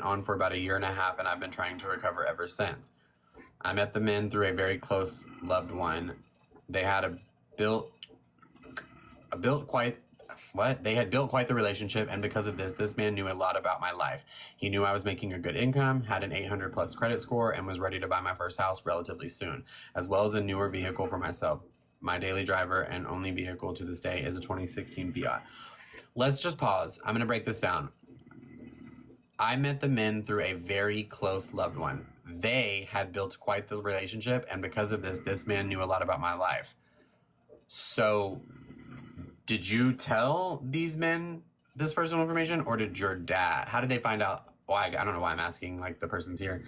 on for about 1.5 years, and I've been trying to recover ever since. I met the men through a very close loved one. They had built quite the relationship, and because of this man knew a lot about my life. He knew I was making a good income, had an 800 plus credit score, and was ready to buy my first house relatively soon, as well as a newer vehicle for myself. My daily driver and only vehicle to this day is a 2016 Fiat. Let's just pause. I'm going to break this down. I met the men through a very close loved one. They had built quite the relationship, and because of this man knew a lot about my life. So, did you tell these men this personal information, or did your dad? How did they find out? Why? I don't know why I'm asking, like, the person's here.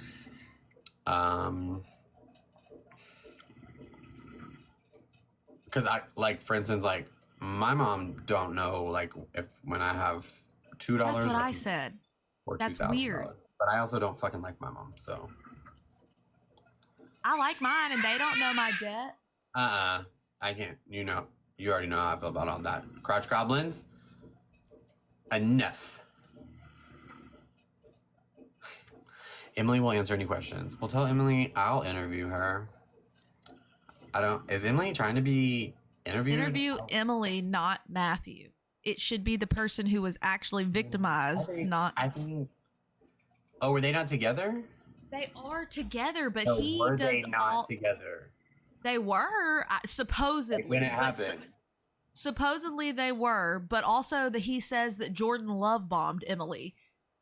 Because for instance, like, my mom don't know, like, if when I have $2. That's what I said. Or that's $2,000. weird. But I also don't fucking like my mom, so. I like mine, and they don't know my debt. I can't. You already know how I feel about all that. Crotch goblins. Enough. Emily will answer any questions. We'll tell Emily I'll interview her. Is Emily trying to be interviewed? Interview Emily, not Matthew. It should be the person who was actually victimized, I think. Oh, were they not together? They are together, but no, he were does they not together? They were supposedly. Like when it happened. Supposedly they were, but also he says that Jordan love bombed Emily.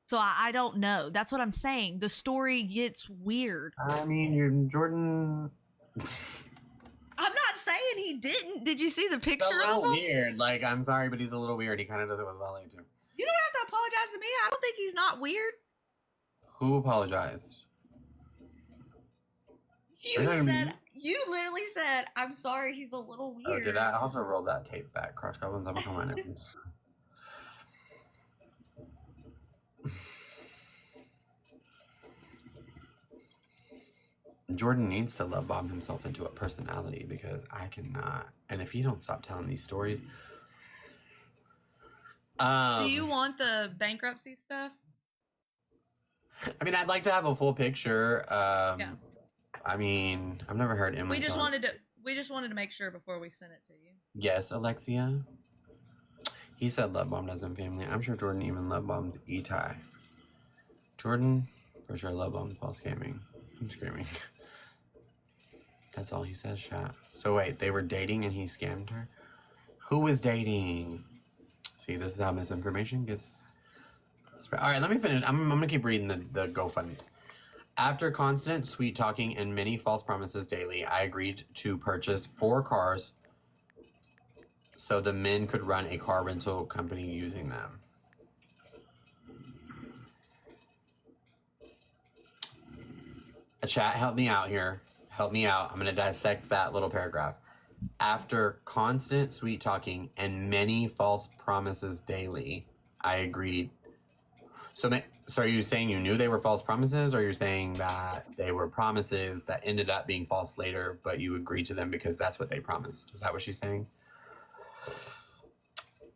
So I don't know. That's what I'm saying. The story gets weird. I mean, Jordan. I'm not saying he didn't. Did you see the picture of him? He's a little weird. Like, I'm sorry, but he's a little weird. He kind of does it with Valet, too. You don't have to apologize to me. I don't think he's not weird. Who apologized? You literally said, I'm sorry, he's a little weird. Oh, did I? I'll have to roll that tape back. Crotch goblins, I'm coming in. Jordan needs to love bomb himself into a personality because I cannot. And if you don't stop telling these stories. Do you want the bankruptcy stuff? I mean, I'd like to have a full picture. Yeah. I mean, I've never heard Emily. We just wanted to make sure before we sent it to you. Yes, Alexia. He said love bombed us in family. I'm sure Jordan even love bombs Etai. Jordan, for sure, love bombed while scamming. I'm screaming. That's all he says, chat. So wait, they were dating and he scammed her? Who was dating? See, this is how misinformation gets spread. All right, let me finish. I'm going to keep reading the GoFundMe. After constant sweet talking and many false promises daily, I agreed to purchase 4 cars so the men could run a car rental company using them. A chat, help me out here. Help me out. I'm going to dissect that little paragraph. After constant sweet talking and many false promises daily, I agreed. So are you saying you knew they were false promises, or you're saying that they were promises that ended up being false later, but you agreed to them because that's what they promised? Is that what she's saying?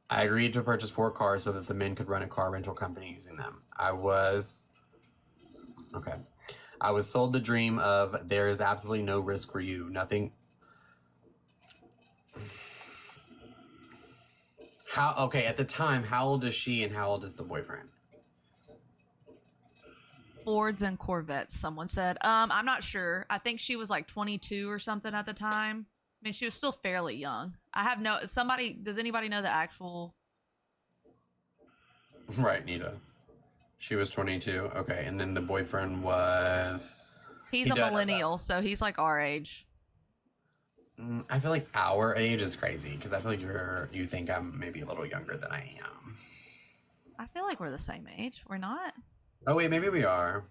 I agreed to purchase 4 cars so that the men could run a car rental company using them. I was sold the dream of there is absolutely no risk for you. Nothing. At the time, how old is she and how old is the boyfriend? Fords and Corvettes, someone said. I'm not sure. I think she was like 22 or something at the time. I mean, she was still fairly young. Does anybody know the actual? Right, Nita. She was 22. Okay, and then the boyfriend was... He's a millennial, so he's like our age. I feel like our age is crazy, because I feel like you think I'm maybe a little younger than I am. I feel like we're the same age. We're not? Oh, wait, maybe we are.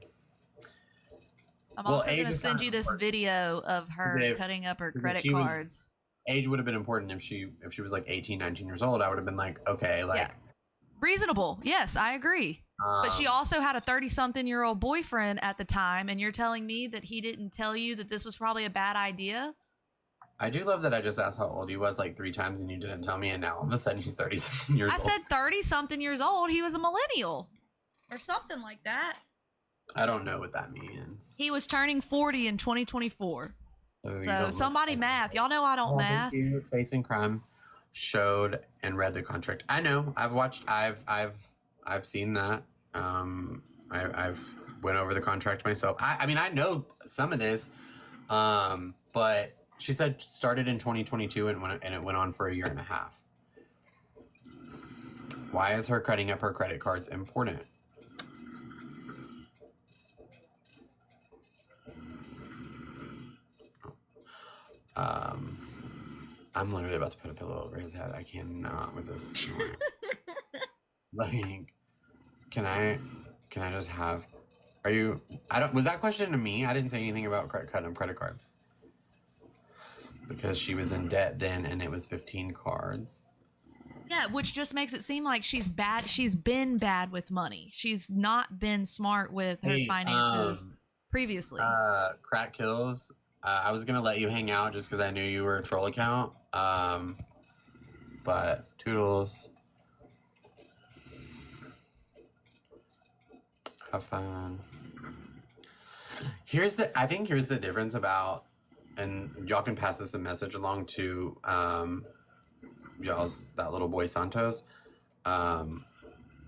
I'm also going to send you this video of her cutting up her credit cards. Age would have been important if she was like 18, 19 years old. I would have been like, okay, like... Yeah. Reasonable. Yes, I agree. But she also had a 30-something-year-old boyfriend at the time, and you're telling me that he didn't tell you that this was probably a bad idea? I do love that I just asked how old he was like 3 times and you didn't tell me, and now all of a sudden he's 30-something years old. I said 30-something years old. He was a millennial. Or something like that. I don't know what that means. He was turning 40 in 2024. You So don't somebody look math. Y'all know I don't math. Thank you. Facing Crime showed and read the contract. I know. I've watched. I've seen that. I've went over the contract myself. I mean, I know some of this. But she said started in 2022 and it went on for a year and a half. Why is her cutting up her credit cards important? I'm literally about to put a pillow over his head. I cannot with this. Like, can I just have? Are you? I don't. Was that question to me? I didn't say anything about cutting up credit cards because she was in debt then, and it was 15 cards. Yeah, which just makes it seem like she's bad. She's been bad with money. She's not been smart with her finances previously. Crack kills. I was gonna let you hang out just because I knew you were a troll account. But toodles. Have fun. I think here's the difference about, and y'all can pass this a message along to y'all's that little boy Santos. I'm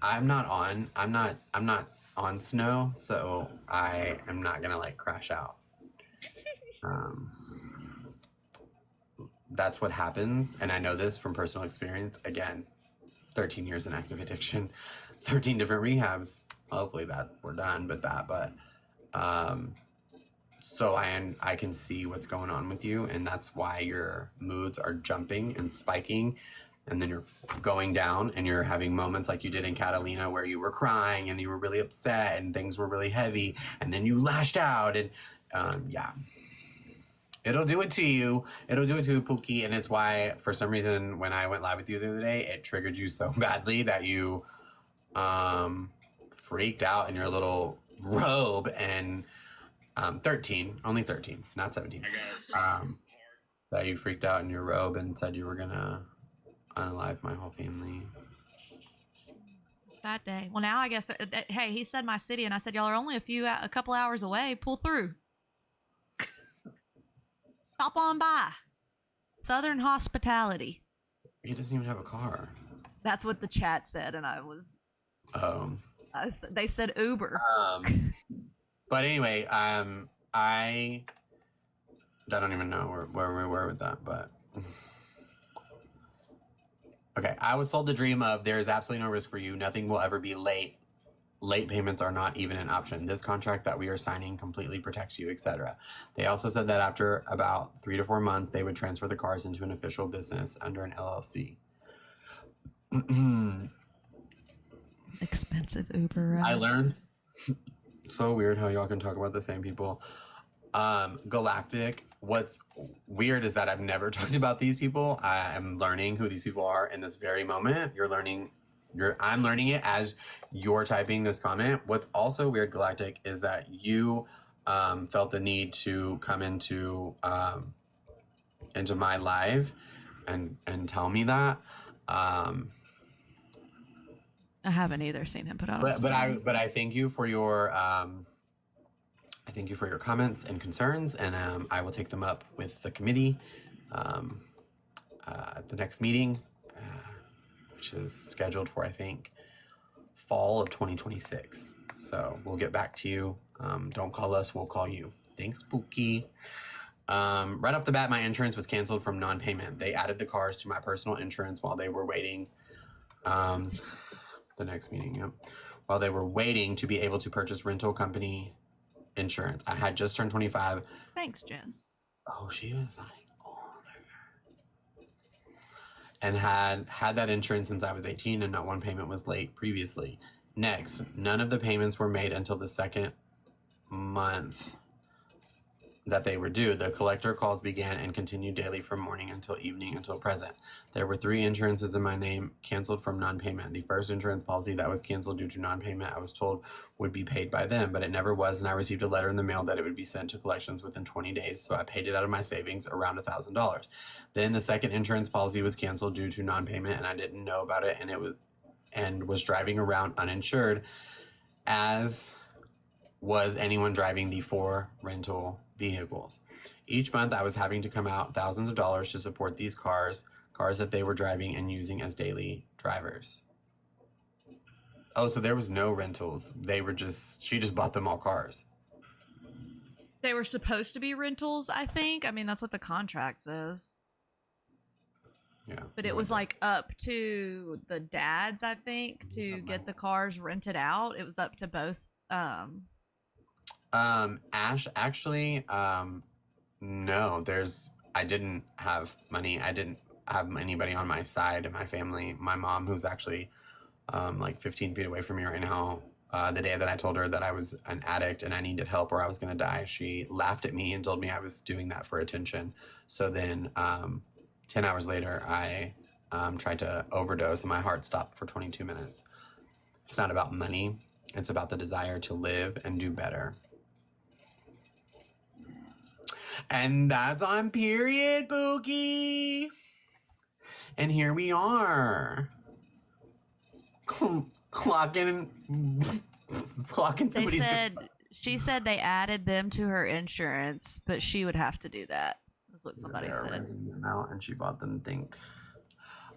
not on snow, so I am not gonna like crash out. That's what happens, and I know this from personal experience. Again, 13 years in active addiction, 13 different rehabs. Hopefully that we're done, so I can see what's going on with you, and that's why your moods are jumping and spiking, and then you're going down, and you're having moments like you did in Catalina where you were crying and you were really upset and things were really heavy, and then you lashed out, and yeah. It'll do it to you. It'll do it to Pookie, and it's why, for some reason, when I went live with you the other day, it triggered you so badly that you freaked out in your little robe, and 13, only 13, not 17. That you freaked out in your robe and said you were gonna unalive my whole family. That day. Well, now I guess, hey, he said my city, and I said, y'all are only a couple hours away. Pull through. Stop on by. Southern hospitality. He doesn't even have a car. That's what the chat said, and I was. They said Uber. But anyway, I don't even know where we were with that, but okay. I was sold the dream of there is absolutely no risk for you. Nothing will ever be late. Late payments are not even an option. This contract that we are signing completely protects you, etc. They also said that after about 3 to 4 months, they would transfer the cars into an official business under an LLC. Expensive Uber ride. I learned. So weird how y'all can talk about the same people. Galactic. What's weird is that I've never talked about these people. I am learning who these people are in this very moment. I'm learning it as you're typing this comment. What's also weird, Galactic, is that you felt the need to come into my live and tell me that. I haven't either seen him put out. But I thank you for your comments and concerns, and I will take them up with the committee at the next meeting, which is scheduled for, I think, fall of 2026. So we'll get back to you. Don't call us, we'll call you. Thanks, Pookie. Right off the bat, my insurance was canceled from non-payment. They added the cars to my personal insurance while they were waiting. The next meeting, yep. While they were waiting to be able to purchase rental company insurance. I had just turned 25. Thanks, Jess. Oh, she was like older. And had that insurance since I was 18, and not one payment was late previously. Next, none of the payments were made until the second month that they were due. The collector calls began and continued daily from morning until evening until present. There were 3 insurances in my name canceled from non-payment. The first insurance policy that was canceled due to non-payment, I was told would be paid by them, but it never was, and I received a letter in the mail that it would be sent to collections within 20 days, so I paid it out of my savings, around $1,000. Then the second insurance policy was canceled due to non-payment, and I didn't know about it, and was driving around uninsured as was anyone driving the 4 rental vehicles. Each month I was having to come out thousands of dollars to support these cars that they were driving and using as daily drivers. Oh, so there was no rentals. She just bought them all cars. They were supposed to be rentals, I think. I mean, that's what the contract says. Yeah. But it was like up to the dads, I think, to get the cars rented out. It was up to both. Ash, actually, no, I didn't have money. I didn't have anybody on my side in my family. My mom, who's actually like 15 feet away from me right now, the day that I told her that I was an addict and I needed help or I was going to die, she laughed at me and told me I was doing that for attention. So then 10 hours later, I tried to overdose and my heart stopped for 22 minutes. It's not about money. It's about the desire to live and do better. And that's on period, Boogie. And here we are. Clocking somebody's... She said they added them to her insurance, but she would have to do that. That's what somebody said. Renting them out and she bought them think...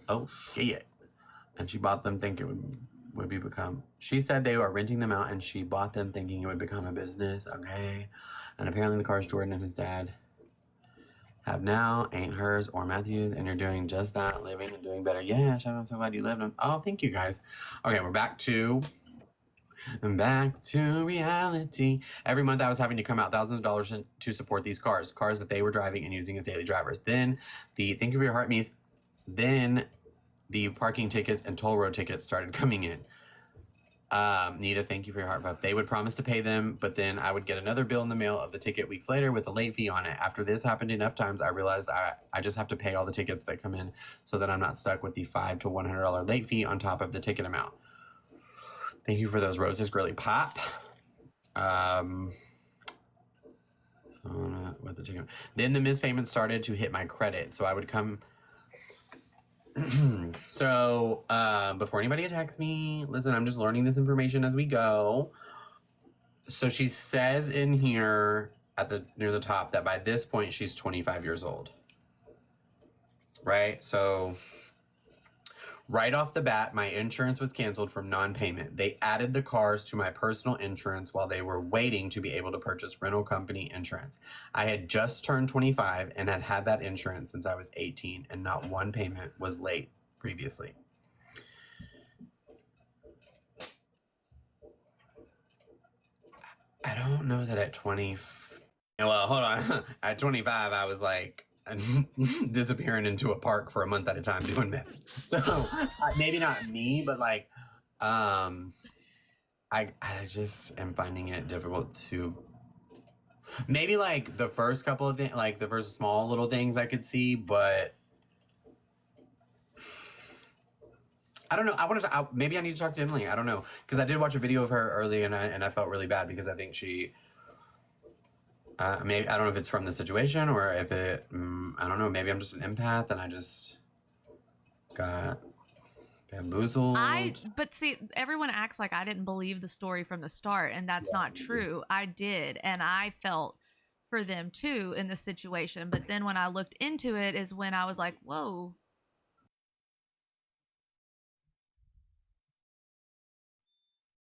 Oh, shit. And she bought them think it would become... She said they were renting them out and she bought them thinking it would become a business. Okay. And apparently the cars Jordan and his dad have now ain't hers or Matthew's, and you're doing just that, living and doing better. Yeah, I'm so glad you lived them. Oh, thank you guys. Okay, we're back to reality. Every month I was having to come out thousands of dollars to support these cars that they were driving and using as daily drivers. Then thank you for your heart me's. Then the parking tickets and toll road tickets started coming in. Nita, thank you for your heart puff. They would promise to pay them, but then I would get another bill in the mail of the ticket weeks later with a late fee on it. After this happened enough times, I realized I just have to pay all the tickets that come in so that I'm not stuck with the $5 to $100 late fee on top of the ticket amount. Thank you for those roses, girly pop. With the ticket. Then the missed payments started to hit my credit, so I would come... So, before anybody attacks me, listen, I'm just learning this information as we go. So she says in here near the top that by this point she's 25 years old. Right? So right off the bat, my insurance was canceled from non-payment. They added the cars to my personal insurance while they were waiting to be able to purchase rental company insurance. I had just turned 25 and had had that insurance since I was 18, and not one payment was late previously. I don't know that at 20... Well, hold on. At 25, I was like... disappearing into a park for a month at a time doing meth. So maybe not me, but like I just am finding it difficult to maybe like the first couple of things, like the first small little things I could see, but I don't know. Maybe I need to talk to Emily. I don't know, because I did watch a video of her earlier and I felt really bad because I think she maybe, I don't know if it's from the situation or if it, I don't know, maybe I'm just an empath and I just got bamboozled. But see, everyone acts like I didn't believe the story from the start, and that's not true. I did, and I felt for them too in this situation. But then when I looked into it is when I was like, whoa,